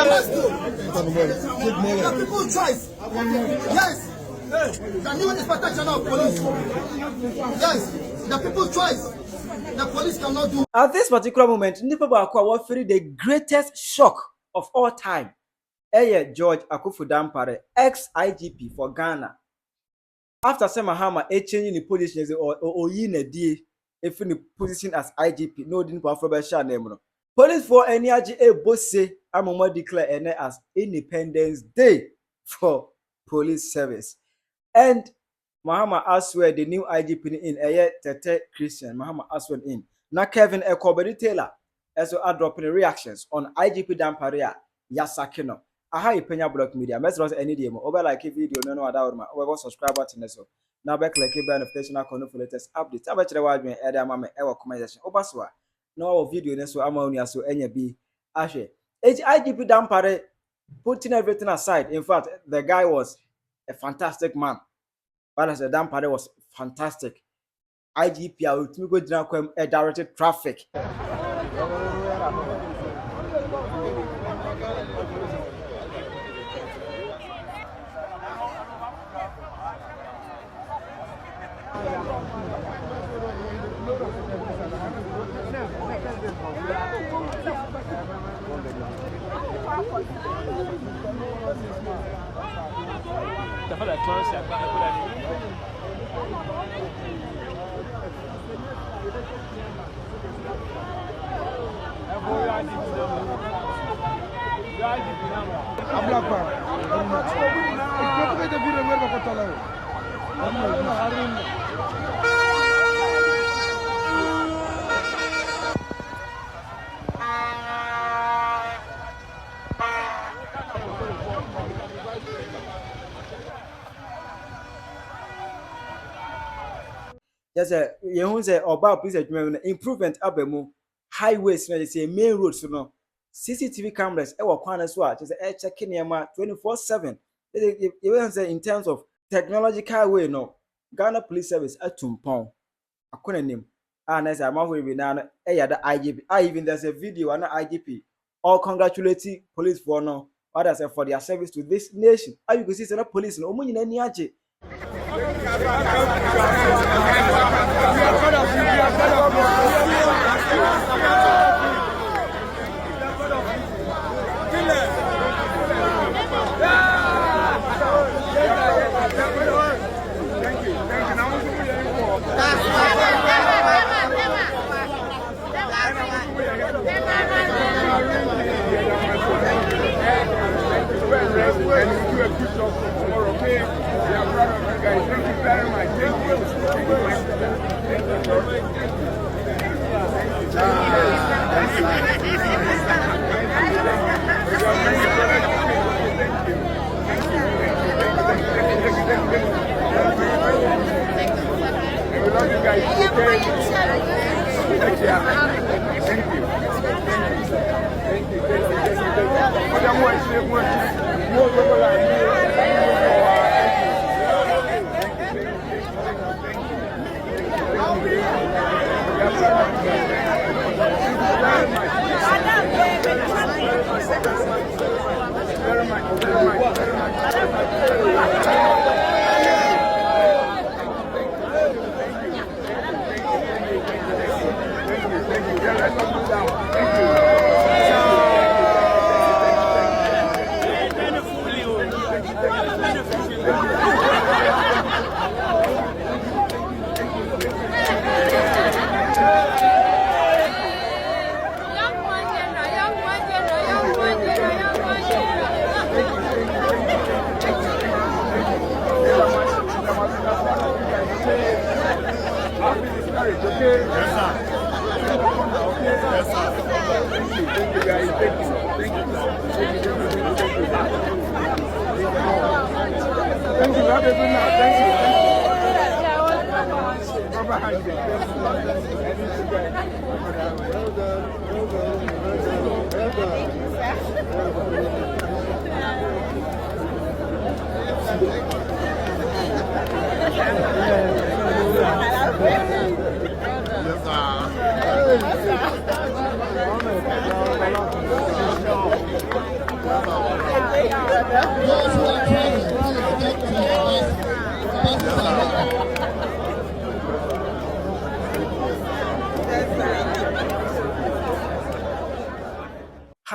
must do. The people's choice. Yes. The new inspection of police. Yes. The people's choice. The police cannot do. At this particular moment, Nipa Bakwa was feeling the greatest shock of all time. George Dampare, ex-IGP for Ghana. After Mahama changing the position or in the position as IGP, no didn't perform name. Police for NIGA both say Amoma declare as Independence Day for police service. And Mahama Aswell, the new IGP in Tete Christian, Mahama Aswell in. Now Kevin Taylor also are dropping reactions on IGP Dampare Yasakino. Aha Penyah block media. Message any day more. Over like a video, no other over subscribe button so. Now back like a notification icon for latest updates. About the wide me Eda Mama ever commentation. Obaswa. No video so I'm only so any be Ashe. IGP Dampare putting everything aside. In fact, the guy was a fantastic man. But as the Dampare was fantastic. IGP will go down directed traffic. Yes, you say about police improvement abemu highways na say main roads no CCTV cameras were kwan so a just checking them 24/7. You say in terms of technological way no Ghana Police Service atumpon akona nim and as I'm over now the IGP even there's a video on IGP all congratulating police for no others for their service to this nation. You can see say police no omo nyina ni age.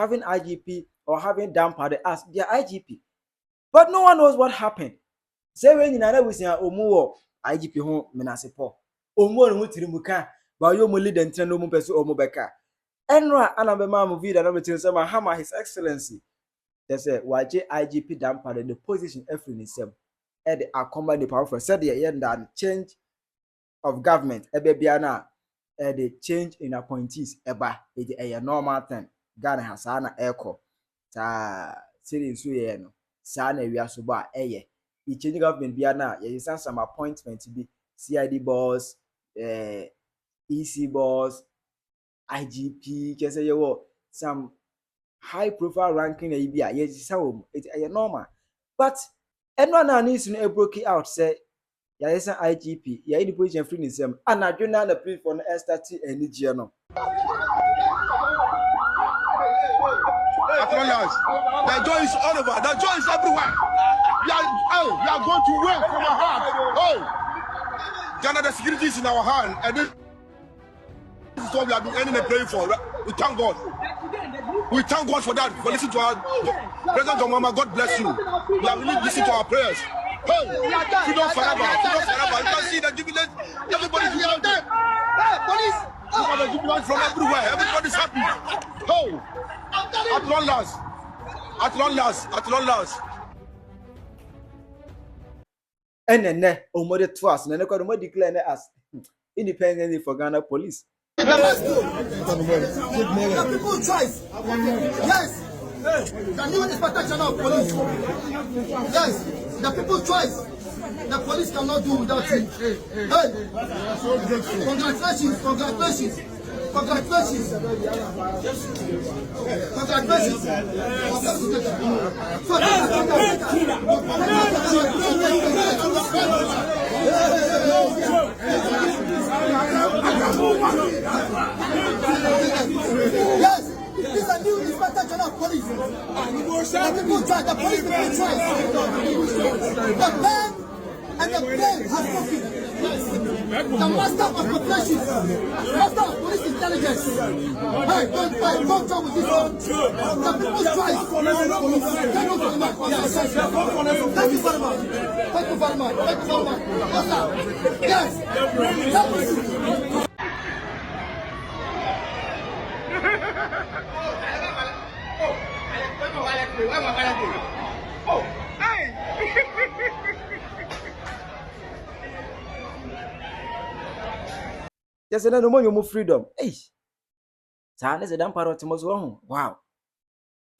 having IGP or having Dampare as their IGP. But no one knows what happened. Say when you know we say omu IGP ho menasepo. Omu no tirimuka, but you mo lead and no mo peso omu beka. Enra anabema mo vida na metin say Mahama His Excellency. They say waje IGP Dampare the position every in himself. E dey accommodate the power for said the yenda change of government ebe bia na the change in appointees eba it a normal thing. Ghana has ana echo. Sa series we no. Sa na wi asoba eye. The change government bia na ye some appointment be CID boss, EC boss, IGP, just say you some high profile ranking e bia ye say it a normal. But anyone now needs to broke it out say yes IGP yeah the position free himself and I do not the place for the start any no. The joy is all over. The joy is everywhere. We are going to win from our heart. Oh, Ghana, the security is in our hand, and this is what we have been ending and praying for. We thank God. We thank God for that. For listening to our President Mahama. God bless you. We have really listened to our prayers. Hey, freedom forever. Freedom forever. You can see the jubilates. Everybody's jubilant. Hey, police. You have a jubilant from everywhere. Everybody's happy. Oh, at long last. At long last. At long last. And then omode twice and then ko declare as independently for Ghana Police. The people choice. Yes. The new inspection of police. Yes. The people choice. The police cannot do without it. Hey. Congratulations. Congratulations. Congratulations. Congratulations. Yes, this is a new Inspector General of Police. The people try, the police people try. The pen and the pen has spoken. The master of population, master of police intelligence. Hey, don't talk with this one. The people's choice. Thank you very much. Thank you very much. Thank you very much. Thank you very much. Yes. Oh, hey! Yes, and no more freedom. Hey, Sana is a Dampare to wow.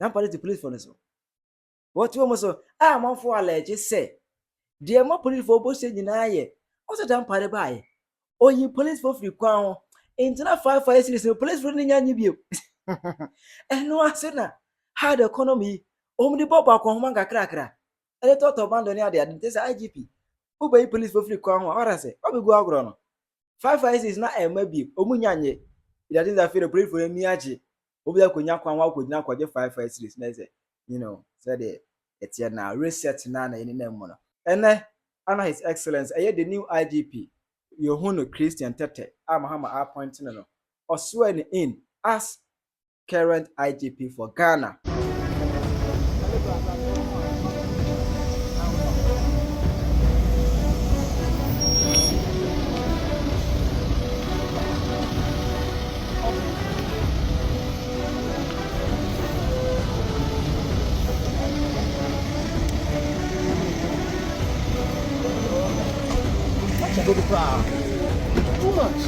Dampare the police for this. What you almost I'm on for a ledge say. Dear more police for both saying ye. Also Dampare by. Oh, you police for free crown. Into 5 years, police running you. And no answer. How the economy. Only Papa Kwamanga cracker. And I thought of abandoning the IGP. Who pay police for free crown or I say, I'll be go out. 5 years is not a maybe. Omunyanye. It is a fair pray for any aji. Obi akunya kwanwa kodina kwaje 5 years na say, you know, said it's now reset na any name mono. And His Excellency, the new IGP, Yohunu Christian Tete, Mahama appointing no, or sworn in as current IGP for Ghana. Go to crowd. Too much.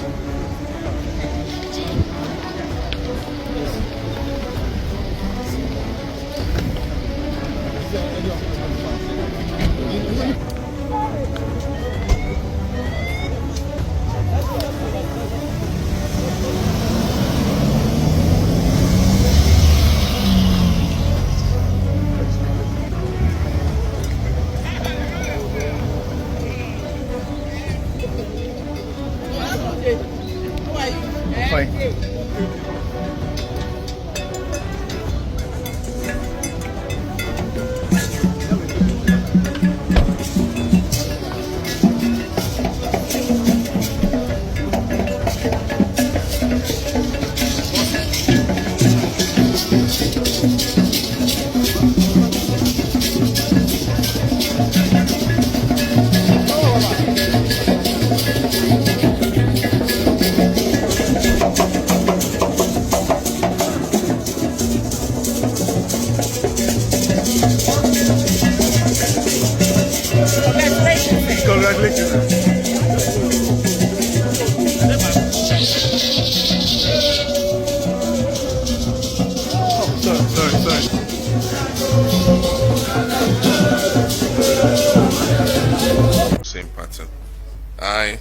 I,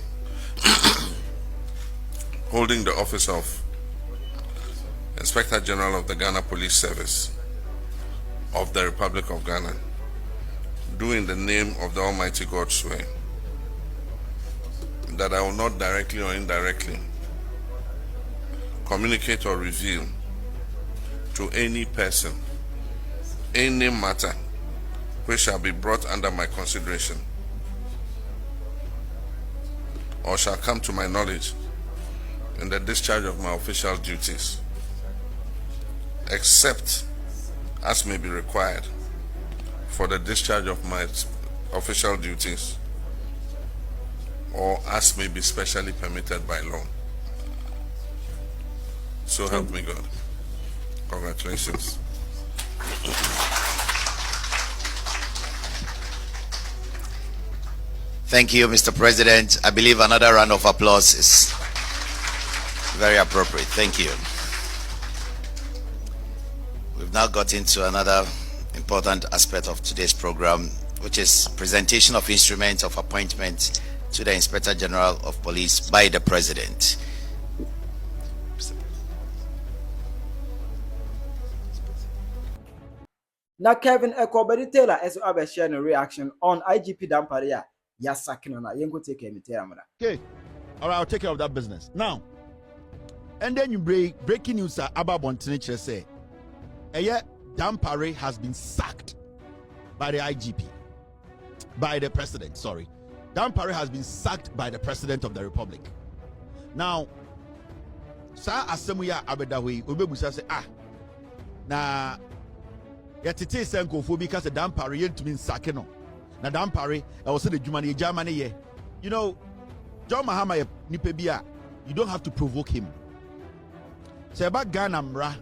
holding the office of Inspector General of the Ghana Police Service of the Republic of Ghana, do in the name of the Almighty God swear that I will not directly or indirectly communicate or reveal to any person any matter which shall be brought under my consideration or shall come to my knowledge in the discharge of my official duties, except as may be required for the discharge of my official duties, or as may be specially permitted by law. So help me God. Congratulations. Thank you, Mr. President. I believe another round of applause is very appropriate. Thank you. We've now got into another important aspect of today's program, which is presentation of instruments of appointment to the Inspector General of Police by the President. Now, Kevin Taylor as well sharing a reaction on IGP Dampare. Yes, I can. You go take care of me. Okay, all right, I'll take care of that business now. And then you breaking news about Bontiniche say, Dampare has been sacked by the IGP, by the president. Sorry, Dampare has been sacked by the president of the republic. Now, sa asemuya abedawe obebusa say na yetete senkofo bi ka se Dampare yentumi nsake no. Na Dampare also the Jumani Germany ye. You know, John Mahama Nipebia, you don't have to provoke him. Say about Ghana mra,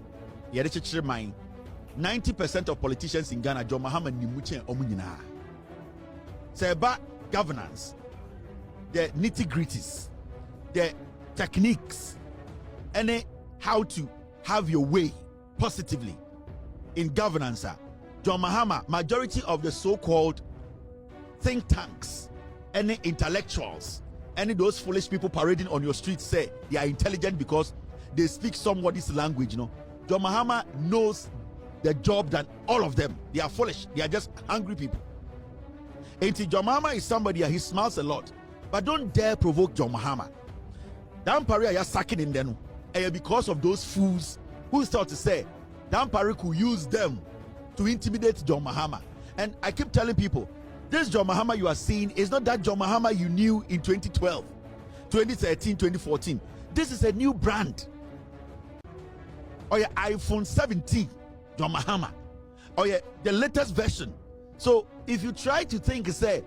yere mind. 90% of politicians in Ghana, John Mahama Nimuche Omunina. Say about governance, the nitty-gritties, the techniques, and how to have your way positively in governance. John Mahama, majority of the so-called think tanks, any intellectuals, any those foolish people parading on your streets say they are intelligent because they speak somebody's language, you know. John Mahama knows the job than all of them. They are foolish. They are just hungry people. And John Mahama is somebody, he smiles a lot. But don't dare provoke John Mahama. Dampare are sacking in them because of those fools who start to say Dampare could use them to intimidate John Mahama. And I keep telling people, this John Mahama you are seeing is not that John Mahama you knew in 2012, 2013, 2014. This is a new brand. Or your iPhone 17, John Mahama. Or your the latest version. So if you try to think, say,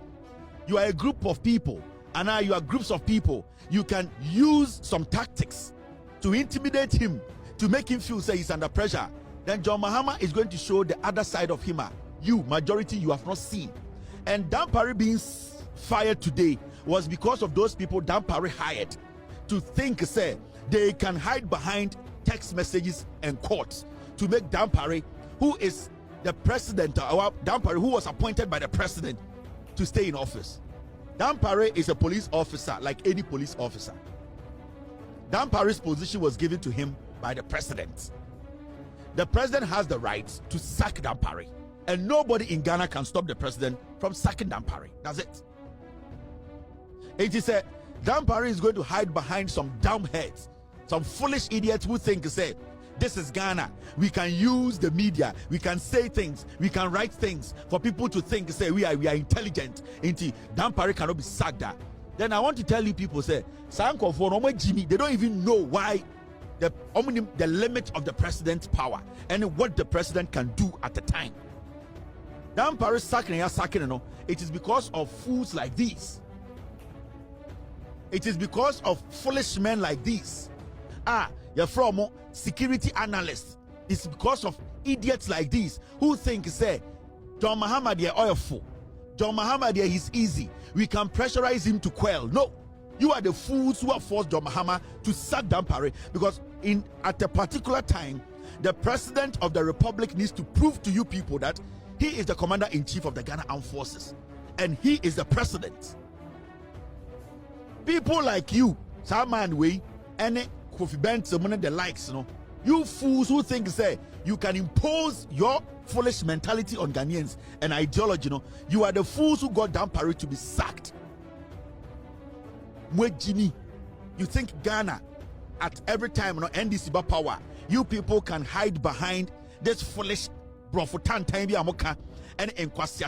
you are a group of people, and now you are groups of people, you can use some tactics to intimidate him, to make him feel, say, he's under pressure. Then John Mahama is going to show the other side of him. You, majority, you have not seen. And Dampare being fired today was because of those people Dampare hired to think, say, they can hide behind text messages and courts to make Dampare, who is the president, or Dampare, who was appointed by the president, to stay in office. Dampare is a police officer like any police officer. Dampare's position was given to him by the president. The president has the right to sack Dampare. And nobody in Ghana can stop the president from sacking Dampare. That's it. It is Dampare is going to hide behind some dumb heads, some foolish idiots who think, say, this is Ghana. We can use the media. We can say things. We can write things for people to think, say, we are intelligent. Inti Dampare cannot be sacked. Then I want to tell you people, say, Sanko for Jimmy, they don't even know why the limit of the president's power and what the president can do at the time. Dampare sacking, it is because of fools like these. It is because of foolish men like these. You're from security analysts. It's because of idiots like these who think, say, John Mahama, they're oilful. John Mahama, there he's easy. We can pressurize him to quell. No, you are the fools who have forced John Mahama to sack Dampare because at a particular time, the president of the republic needs to prove to you people that he is the commander-in-chief of the Ghana Armed Forces and he is the president. People like you, Salman Way, and Kofi Benson, the likes, you fools who think say you can impose your foolish mentality on Ghanaians and ideology, you are the fools who got Dampare to be sacked. Mwejini, you think Ghana at every time NDC power, you people can hide behind this foolish brofotan time be amoka and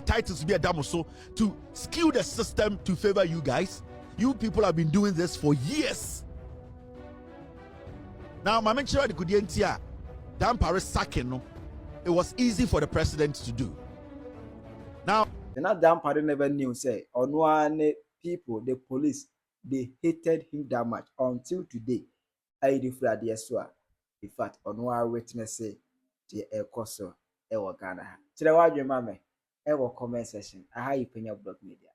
titles be a damoso to skew the system to favor you guys. You people have been doing this for years. Now, my mention the Kudientia, Dampare sacking, it was easy for the president to do. Now, Dampare never knew, say, on one people, the police, they hated him that much until today. I defraud the Eswa. In fact, on one witness say, the Ekoso, Ewa Ghana. Today, what you mammy, Ewa comment session, I have Penyah Blog Media.